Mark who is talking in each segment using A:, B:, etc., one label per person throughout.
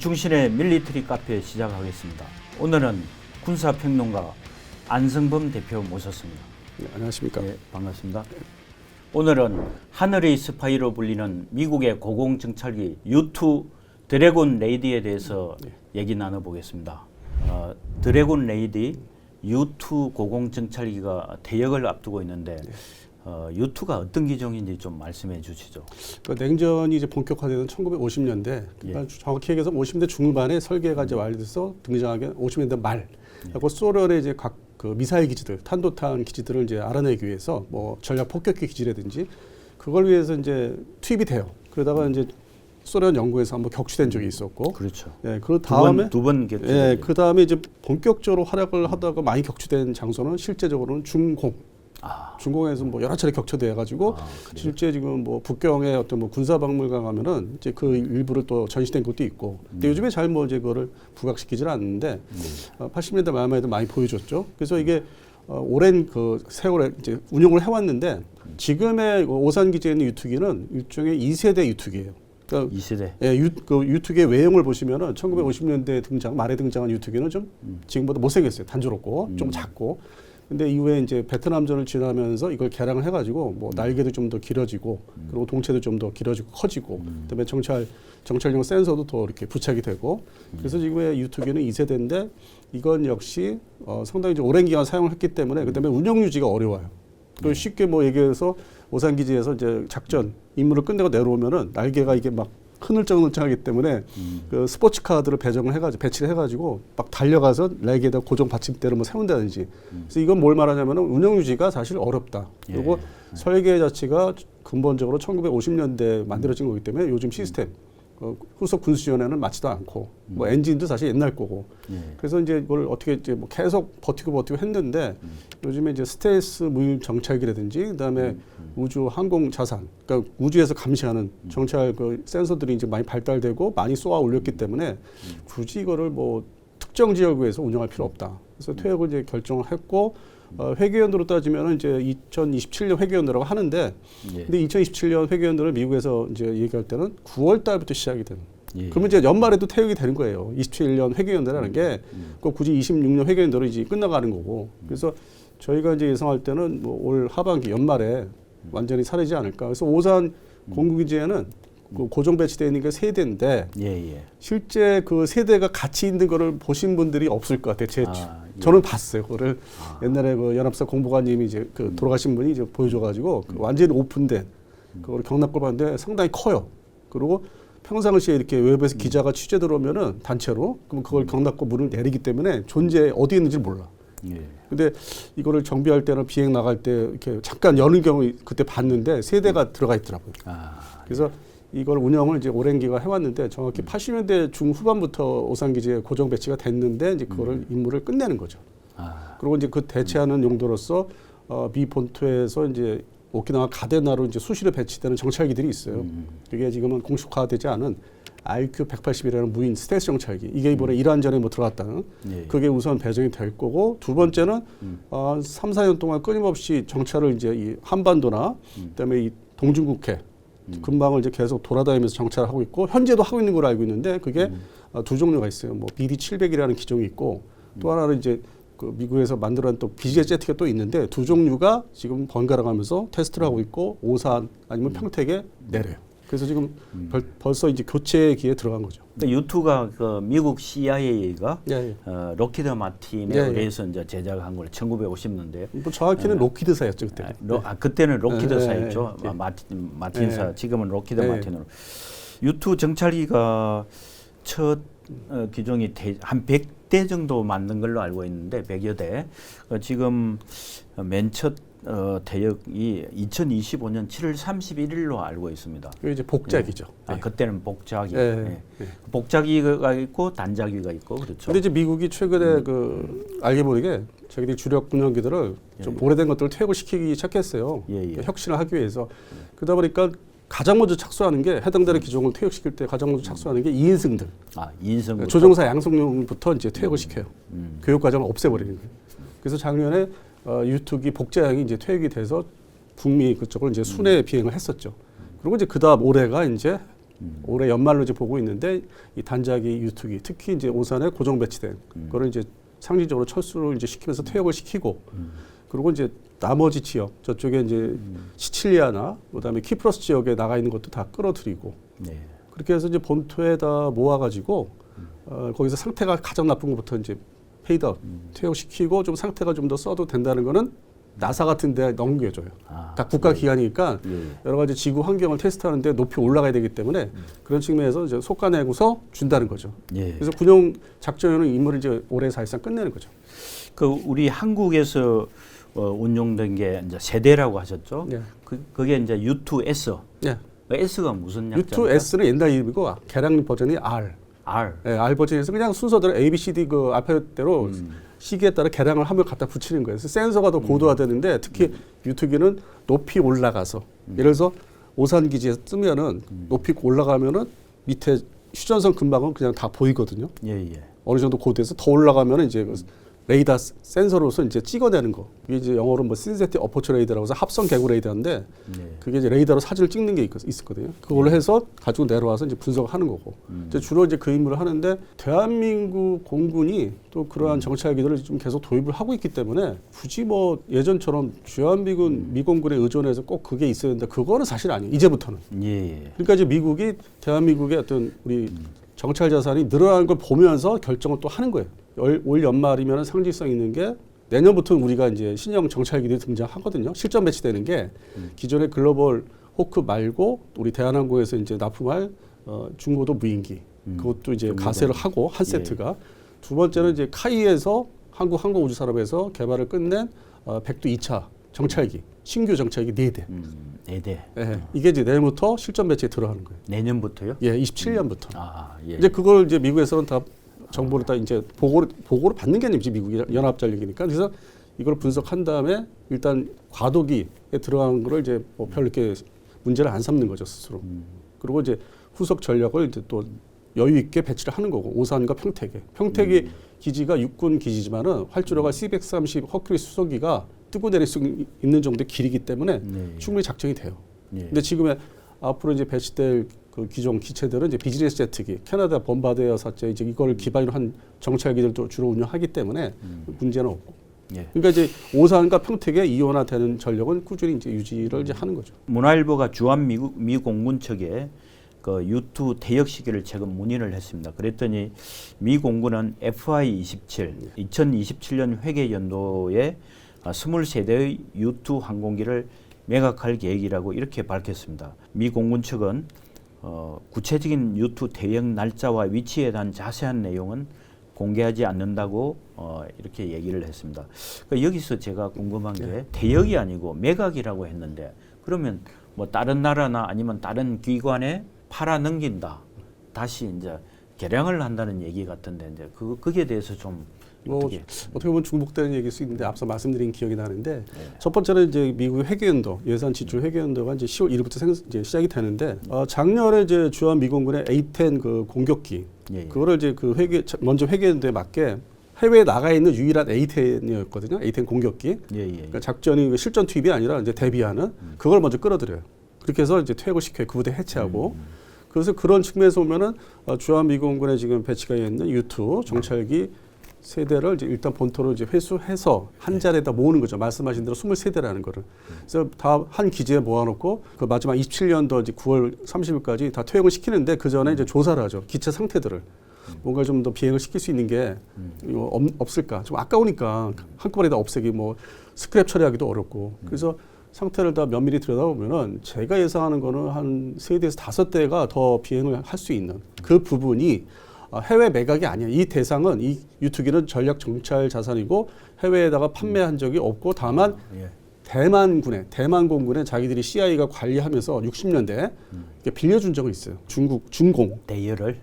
A: 정충신의 밀리터리 카페 시작하겠습니다. 오늘은 군사평론가 안성범 대표 모셨습니다.
B: 네, 안녕하십니까.
A: 네, 반갑습니다. 오늘은 하늘의 스파이로 불리는 미국의 고공정찰기 U2 드래곤 레이디에 대해서 얘기 나눠보겠습니다. 드래곤 레이디 U2 고공정찰기가 대역을 앞두고 있는데 U2가 어떤 기종인지 좀 말씀해 주시죠.
B: 그러니까 냉전이 이제 본격화되는 1950년대, 그러니까 정확히 얘기해서 50년대 중반에 설계가 이제 완료돼서 등장하게 50년대 말. 그리고 소련의 이제 각 그 미사일 기지들, 탄도탄 기지들을 이제 알아내기 위해서 뭐 전략 폭격기 기지라든지 그걸 위해서 이제 투입이 돼요. 그러다가 이제 소련 연구에서 한번 격추된 적이 있었고,
A: 그렇죠.
B: 예, 그 다음에
A: 두 번 격추.
B: 예, 그 다음에 이제 본격적으로 활약을 하다가 많이 격추된 장소는 실제적으로는 중공. 중공에서 뭐 여러 차례 격추돼 가지고 실제 지금 뭐 북경의 어떤 뭐 군사박물관 가면은 이제 그 일부를 또 전시된 것도 있고. 근데 요즘에 잘 뭐 이제 그거를 부각시키질 않는데 80년대 말만 해도 많이 보여줬죠. 그래서 이게 오랜 그 세월에 이제 운용을 해왔는데 지금의 오산 기지에 있는 유투기는 일종의 2세대 유투기예요. 그러니까
A: 2세대.
B: 예, 그 유투기의 외형을 보시면은 1950년대 등장 말에 등장한 유투기는 좀 지금보다 못생겼어요. 단조롭고 좀 작고. 근데 이후에 이제 베트남전을 지나면서 이걸 개량을 해가지고 뭐 날개도 좀 더 길어지고 그리고 동체도 좀 더 길어지고 커지고 그다음에 정찰용 센서도 더 이렇게 부착이 되고 그래서 지금의 유투기는 2세대인데 이건 역시 상당히 좀 오랜 기간 사용을 했기 때문에 그다음에 운영 유지가 어려워요. 그 쉽게 뭐 얘기해서 오산 기지에서 이제 작전 임무를 끝내고 내려오면은 날개가 이게 막 흐늘쩍흐늘쩍하기 때문에 그 스포츠카들을 배치를 해가지고 막 달려가서 날개에다 고정 받침대를 뭐 세운다든지. 그래서 이건 뭘 말하냐면은 운영 유지가 사실 어렵다. 그리고 설계 자체가 근본적으로 1950년대 만들어진 거기 때문에 요즘 시스템 후속 군수지원에는 맞지도 않고 뭐 엔진도 사실 옛날 거고. 그래서 이제 이걸 어떻게 이제 뭐 계속 버티고 했는데 요즘에 이제 스텔스 무인 정찰기라든지 그다음에 우주 항공 자산, 그러니까 우주에서 감시하는 정찰 그 센서들이 이제 많이 발달되고 많이 쏘아 올렸기 때문에 굳이 이거를 뭐 특정 지역에서 운영할 필요 없다. 그래서 퇴역을 이제 결정을 했고 회계연도로 따지면 이제 2027년 회계연도라고 하는데, 근데 2027년 회계연도를 미국에서 이제 얘기할 때는 9월 달부터 시작이 되는. 그러면 이제 연말에도 퇴역이 되는 거예요. 27년 회계연도라는 게 꼭 굳이 26년 회계연도로 이제 끝나가는 거고. 그래서 저희가 이제 예상할 때는 뭐 올 하반기 연말에 완전히 사라지지 않을까. 그래서 오산 공군기지에는 그 고정 배치되어 있는 게 세대인데 실제 그 세대가 같이 있는 거를 보신 분들이 없을 것 같아요. 저는 봤어요. 그거를 옛날에 그 연합사 공보관님이 이제 그 돌아가신 분이 이제 보여줘가지고 그 완전히 오픈된 그걸 경납걸 봤는데 상당히 커요. 그리고 평상시에 이렇게 외부에서 기자가 취재 들어오면은 단체로 그럼 그걸 경납고 문을 내리기 때문에 존재 어디 있는지 몰라. 근데 이거를 정비할 때나 비행 나갈 때 이렇게 잠깐 여는 경우 그때 봤는데 세대가 들어가 있더라고요. 그래서 이걸 운영을 이제 오랜 기간 해왔는데 정확히 80년대 중후반부터 오산기지에 고정 배치가 됐는데 이제 그거를 임무를 끝내는 거죠. 그리고 이제 그 대체하는 용도로서 미 본토에서 이제 오키나와 가데나로 이제 수시로 배치되는 정찰기들이 있어요. 이게 지금은 공식화되지 않은 RQ-180이라는 무인 스텔스 정찰기. 이게 이번에 이란전에 뭐 들어갔다는. 그게 우선 배정이 될 거고 두 번째는 3, 4년 동안 끊임없이 정찰을 이제 이 한반도나 그다음에 이 동중국해 근방을 이제 계속 돌아다니면서 정찰을 하고 있고 현재도 하고 있는 걸로 알고 있는데 그게 두 종류가 있어요. 뭐 BD-700이라는 기종이 있고 또 하나는 이제 그 미국에서 만들어낸 또 BJ-Z가 또 있는데 두 종류가 지금 번갈아가면서 테스트를 하고 있고 오산 아니면 평택에 내려요. 그래서 지금 벌써 이제 교체기에 들어간 거죠.
A: U2가 그 미국 CIA가 록히드 마틴에 의해서 이제 제작한 걸 1950년대.
B: 뭐 정확히는 록히드사였죠 그때.
A: 그때는 록히드사였죠. 마틴사. 지금은 록히드 마틴으로. U2 정찰기가 첫 기종이 한 100대 정도 만든 걸로 알고 있는데 100여 대. 지금 맨 첫 대역이 2025년 7월 31일로 알고 있습니다.
B: 이게 이제 복작이죠.
A: 그때는 복작이. 복작이가 있고 단작이가 있고 그렇죠.
B: 근데 이제 미국이 최근에 그 알게 모르게 자기들 주력 군용기들을 좀 오래된 것들을 퇴역을 시키기 시작했어요. 그러니까 혁신을 하기 위해서. 그러다 보니까 가장 먼저 착수하는 게 해당되는 기종을 퇴역시킬 때 가장 먼저 착수하는 게 2인승들.
A: 2인승.
B: 조종사 양성용부터 이제 퇴역을 시켜요. 교육 과정을 없애버리는 거예요. 그래서 작년에 유투기 복제형이 이제 퇴역이 돼서 북미 그쪽을 이제 순회 비행을 했었죠. 그리고 이제 그다음 올해가 이제 올해 연말로 이제 보고 있는데 이 단자기 유투기 특히 이제 오산에 고정 배치된 그거를 이제 상징적으로 철수를 이제 시키면서 퇴역을 시키고 그리고 이제 나머지 지역 저쪽에 이제 시칠리아나 그다음에 키프로스 지역에 나가 있는 것도 다 끌어들이고
A: 네.
B: 그렇게 해서 이제 본토에다 모아가지고 거기서 상태가 가장 나쁜 것부터 이제 페이드아웃 퇴역시키고 좀 상태가 좀 더 써도 된다는 거는 나사 같은 데 넘겨줘요. 다 국가 기관이니까 여러 가지 지구 환경을 테스트하는데 높이 올라가야 되기 때문에 그런 측면에서 이제 속가내고서 준다는 거죠.
A: 예.
B: 그래서 군용 작전에는 임무를 이제 올해 사실상 끝내는 거죠.
A: 그 우리 한국에서 운용된 게 이제 세대라고 하셨죠.
B: 예.
A: 그게 이제 U2S.
B: 예.
A: S가 무슨 약자입니까?
B: U2S는 옛날 이름이고 계량 버전이 R.
A: R.
B: 예, R 버전에서 그냥 순서대로 A, B, C, D 그 알파벳대로 시기에 따라 계량을 하면 갖다 붙이는 거예요. 그래서 센서가 더 고도화되는데 특히 유투기는 높이 올라가서 예를 들어서 오산 기지에 뜨면은 높이 올라가면은 밑에 휴전선 근방은 그냥 다 보이거든요.
A: 예, 예.
B: 어느 정도 고도에서 더 올라가면은 이제 레이더 센서로서 이제 찍어내는 거. 이게 이제 영어로 뭐 신세틱 어포처 레이더라고 해서 합성 개구 레이더인데 그게 이제 레이더로 사진을 찍는 게 있었거든요. 그걸로 해서 가지고 내려와서 이제 분석을 하는 거고. 이제 주로 이제 그 임무를 하는데 대한민국 공군이 또 그러한 정찰기들을 좀 계속 도입을 하고 있기 때문에 굳이 뭐 예전처럼 주한미군 미공군에 의존해서 꼭 그게 있어야 된다. 그거는 사실 아니에요. 이제부터는.
A: 예.
B: 그러니까 이제 미국이 대한민국의 어떤 우리 정찰 자산이 늘어나는 걸 보면서 결정을 또 하는 거예요. 올 연말이면 상징성 있는 게 내년부터는 우리가 이제 신형 정찰기들이 등장하거든요. 실전 배치되는 게 기존의 글로벌 호크 말고 우리 대한항공에서 이제 납품할 중고도 무인기 그것도 이제 가세를 하고 한 세트가 두 번째는 이제 카이에서 한국 항공우주산업에서 개발을 끝낸 백두 2차 정찰기 신규 정찰기 4대.
A: 4대.
B: 예, 이게 이제 내년부터 실전 배치에 들어가는 거예요.
A: 내년부터요?
B: 예, 27년부터.
A: 아, 예.
B: 이제 그걸 이제 미국에서는 다 정보를 다 이제 보고를 받는 게 아니지 미국이 연합전력이니까 그래서 이걸 분석한 다음에 일단 과도기에 들어간 거를 이제 뭐 별 이렇게 문제를 안 삼는 거죠 스스로. 그리고 이제 후속 전력을 이제 또 여유 있게 배치를 하는 거고 오산과 평택이 기지가 육군 기지지만은 활주로가 C-130 허큐리 수송기가 뜨고 내릴 수 있는 정도의 길이기 때문에 충분히 작정이 돼요. 근데 지금의 앞으로 이제 배치될 그 기존 기체들은 이제 비즈니스 제트기, 캐나다 범바데어사체 이제 이걸 기반으로 한 정찰기들도 주로 운영하기 때문에 문제는 없고. 그러니까 이제 오산과 평택에 이원화되는 전력은 꾸준히 이제 유지를 이제 하는 거죠.
A: 문화일보가 주한 미 공군 측에 그 U2 퇴역 시기를 최근 문의를 했습니다. 그랬더니 미 공군은 FY-27 2027년 회계 연도에 23대의 U2 항공기를 매각할 계획이라고 이렇게 밝혔습니다. 미 공군 측은 구체적인 U2 퇴역 날짜와 위치에 대한 자세한 내용은 공개하지 않는다고 이렇게 얘기를 했습니다. 그러니까 여기서 제가 궁금한 게 퇴역이 아니고 매각이라고 했는데 그러면 뭐 다른 나라나 아니면 다른 기관에 팔아 넘긴다. 다시 이제 개량을 한다는 얘기 같은데 이제 그게 대해서 좀
B: 어떻게 보면 중복되는 얘기일 수 있는데 앞서 말씀드린 기억이 나는데 첫 번째는 이제 미국의 회계연도 예산 지출 회계연도가 이제 10월 1일부터 이제 시작이 되는데 작년에 이제 주한 미공군의 A-10 그 공격기 그거를 이제 그 먼저 회계연도에 맞게 해외에 나가 있는 유일한 A-10이었거든요. A-10 공격기. 그러니까 작전이 실전 투입이 아니라 이제 대비하는 그걸 먼저 끌어들여요. 그렇게 해서 이제 퇴역을 시켜요. 그 부대 해체하고. 그래서 그런 측면에서 보면은 주한 미공군에 지금 배치가 있는 U2 정찰기 세대를 이제 일단 본토로 이제 회수해서 한 자리에다 모으는 거죠. 말씀하신 대로 23대라는 거를. 그래서 다 한 기지에 모아놓고 그 마지막 27년도 이제 9월 30일까지 다 퇴역을 시키는데 그 전에 이제 조사를 하죠. 기체 상태들을. 뭔가 좀 더 비행을 시킬 수 있는 게 이거 없을까? 좀 아까우니까 한꺼번에 다 없애기 뭐 스크랩 처리하기도 어렵고. 그래서 상태를 다 면밀히 들여다보면은 제가 예상하는 거는 한 3대에서 5대가 더 비행을 할 수 있는 그 부분이 해외 매각이 아니야. 이 대상은 이 유투기는 전략 정찰 자산이고 해외에다가 판매한 적이 없고 다만 대만 공군에 자기들이 CIA가 관리하면서 60년대 빌려준 적은 있어요. 중공
A: 대여를.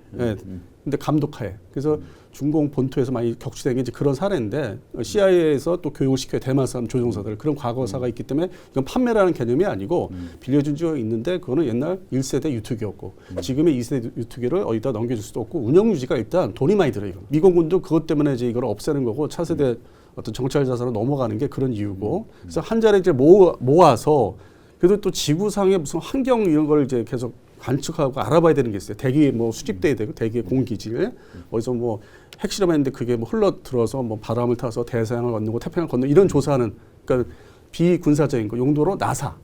B: 근데 감독하에. 그래서 중공 본토에서 많이 격추된 게 이제 그런 사례인데 CIA에서 또 교육을 시켜요. 대만산 조종사들. 그런 과거사가 있기 때문에 이건 판매라는 개념이 아니고 빌려준 적이 있는데 그거는 옛날 1세대 유투기였고 지금의 2세대 유투기를 어디다 넘겨줄 수도 없고 운영 유지가 일단 돈이 많이 들어요. 이거. 미공군도 그것 때문에 이제 이걸 없애는 거고 차세대 어떤 정찰 자산으로 넘어가는 게 그런 이유고 그래서 한 자리에 이제 모아서 그래도 또 지구상의 무슨 환경 이런 걸 이제 계속 관측하고 알아봐야 되는 게 있어요. 대기에 뭐 수집돼야 되고 대기의 공기질 어디서 뭐 핵실험했는데 그게 뭐 흘러 들어서 뭐 바람을 타서 대서양을 건너고 태평양을 건너 이런 조사하는 그러니까 비군사적인 거 용도로 나사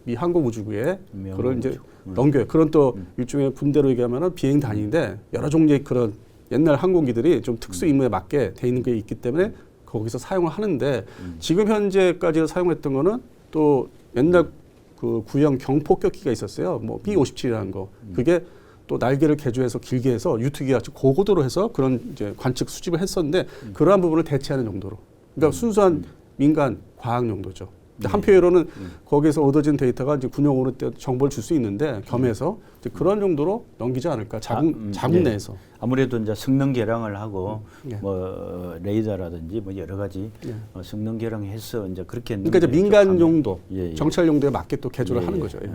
B: 미 항공우주국에 그걸 이제 넘겨요. 그런 또 일종의 군대로 얘기하면은 비행단인데 여러 종류의 그런 옛날 항공기들이 좀 특수 임무에 맞게 돼 있는 게 있기 때문에 거기서 사용을 하는데 지금 현재까지 사용했던 거는 또 옛날 그 구형 경폭격기가 있었어요. 뭐 B-57이라는 거. 그게 또 날개를 개조해서 길게 해서 유투기가 고고도로 해서 그런 이제 관측 수집을 했었는데 그러한 부분을 대체하는 정도로. 그러니까 순수한 민간 과학 용도죠. 한편으로는 거기에서 얻어진 데이터가 이제 군용으로 정보를 줄 수 있는데 겸해서 이제 그런 정도로 넘기지 않을까 자국 내에서.
A: 아무래도 이제 성능 개량을 하고
B: 예.
A: 뭐 레이더라든지 뭐 여러 가지
B: 예.
A: 성능 개량해서 이제 그렇게
B: 그러니까 이제 민간
A: 하면,
B: 용도,
A: 예.
B: 정찰 용도에 맞게 또 개조를
A: 예,
B: 하는
A: 예.
B: 거죠. 예.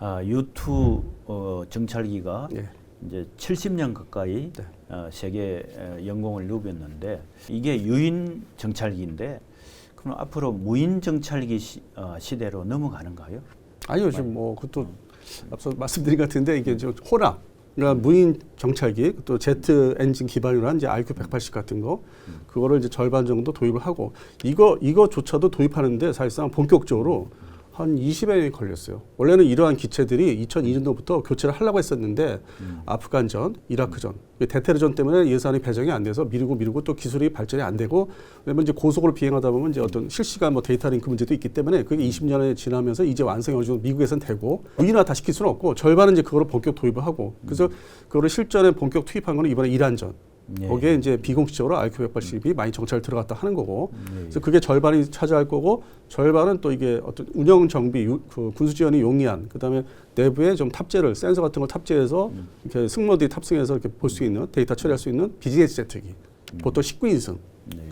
A: U2 정찰기가
B: 예.
A: 이제 70년 가까이
B: 네.
A: 세계 영공을 누볐는데 이게 유인 정찰기인데 그럼 앞으로 무인 정찰기 시대로 넘어가는가요?
B: 아니요, 지금 뭐 그것도 앞서 말씀드린 것 같은데 이게 저 호남, 그러니까 무인 정찰기 또 제트 엔진 기반으로 한 이제 RQ-180 같은 거 그거를 이제 절반 정도 도입을 하고 이거조차도 도입하는데 사실상 본격적으로 한 20여 년이 걸렸어요. 원래는 이러한 기체들이 2002년도부터 교체를 하려고 했었는데 아프간전, 이라크전, 대테러전 때문에 예산이 배정이 안 돼서 미루고 또 기술이 발전이 안 되고 왜냐면 이제 고속으로 비행하다 보면 이제 어떤 실시간 뭐 데이터 링크 문제도 있기 때문에 그게 20년이 지나면서 이제 완성이 어느 정도 미국에서는 되고 무인화 다 시킬 수는 없고 절반은 이제 그거를 본격 도입을 하고 그래서 그거를 실전에 본격 투입한 거는 이번에 이란전.
A: 예.
B: 거기에 이제 비공식적으로 RQ-180이 많이 정찰 들어갔다 하는 거고, 그래서 그게 절반이 차지할 거고, 절반은 또 이게 어떤 운영 정비, 그 군수 지원이 용이한, 그 다음에 내부에 좀 탑재를 센서 같은 걸 탑재해서 이렇게 승무원들이 탑승해서 이렇게 볼 수 있는 데이터 처리할 수 있는 비즈니스 제트기, 보통 19인승.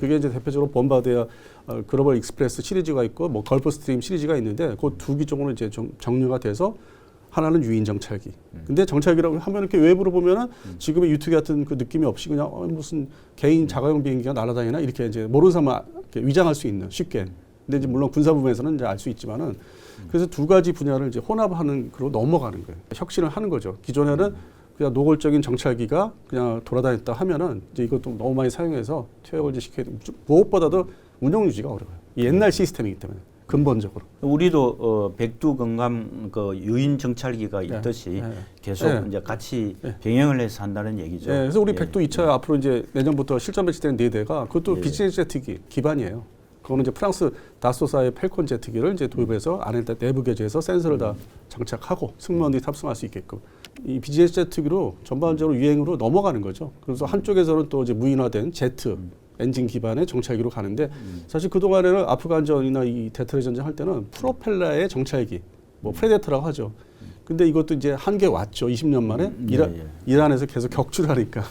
B: 그게 이제 대표적으로 본바드야 글로벌 익스프레스 시리즈가 있고, 뭐 걸프 스트림 시리즈가 있는데, 그 두 기 쪽으로 이제 좀 정리가 돼서. 하나는 유인 정찰기. 근데 정찰기라고 하면 이렇게 외부로 보면은 지금의 유투기 같은 그 느낌이 없이 그냥 무슨 개인 자가용 비행기가 날아다니나 이렇게 이제 모르는 사람 이렇게 위장할 수 있는 쉽게. 근데 이제 물론 군사 부분에서는 이제 알 수 있지만은 그래서 두 가지 분야를 이제 혼합하는 그로 넘어가는 거예요. 혁신을 하는 거죠. 기존에는 그냥 노골적인 정찰기가 그냥 돌아다녔다 하면은 이제 이것도 너무 많이 사용해서 퇴역을 이제 시켜야 돼. 무엇보다도 운영 유지가 어려워요. 옛날 시스템이기 때문에. 근본적으로.
A: 우리도 백두 건강 그 유인 정찰기가 있듯이 계속 이제 같이 병행을 해서 한다는 얘기죠.
B: 그래서 우리 백두 2차 앞으로 이제 내년부터 실전 배치된 4대가 그것도 비즈니스 제트기 기반이에요. 그거는 이제 프랑스 다소사의 펠콘 제트기를 이제 도입해서 안에다 내부 개조해서 센서를 다 장착하고 승무원들이 탑승할 수 있게끔 이 비즈니스 제트기로 전반적으로 유행으로 넘어가는 거죠. 그래서 한쪽에서는 또 이제 무인화된 제트 엔진 기반의 정찰기로 가는데 사실 그동안에는 아프간전이나 이 대테러 전쟁 할 때는 프로펠러의 정찰기, 뭐 프레데터라고 하죠. 근데 이것도 이제 한계 왔죠. 20년 만에 이란에서 계속 격추를 하니까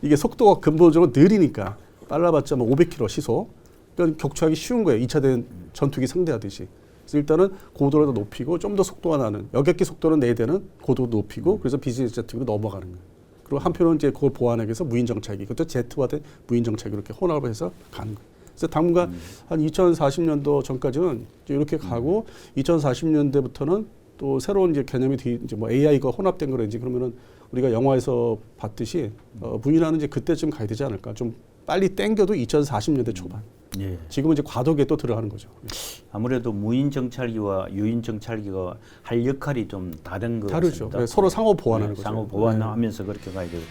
B: 이게 속도가 근본적으로 느리니까 빨라봤자 뭐 500km 시속. 그러니까 격추하기 쉬운 거예요. 2차 대전 전투기 상대하듯이. 그래서 일단은 고도를 더 높이고 좀 더 속도가 나는 여객기 속도는 4대는 고도도 높이고 그래서 비즈니스 제트기로 넘어가는 거예요. 그리고 한편으로는 이제 그걸 보완하기 위해서 무인 정찰기, 그것도 제트화된 무인 정찰기 이렇게 혼합을 해서 가는 거예요. 그래서 당분간 한 2040년도 전까지는 이렇게 가고 2040년대부터는 또 새로운 이제 개념이 이제 뭐 AI가 혼합된 거라든지 그러면은 우리가 영화에서 봤듯이 무인화는 이제 그때쯤 가야 되지 않을까. 좀 빨리 땡겨도 2040년대 초반.
A: 예.
B: 지금은 이제 과도기에 또 들어가는 거죠.
A: 아무래도 무인 정찰기와 유인 정찰기가 할 역할이 좀 다른 것
B: 다르죠.
A: 같습니다.
B: 네, 서로 상호 보완하는 거죠.
A: 상호 보완하면서 그렇게 가야 되고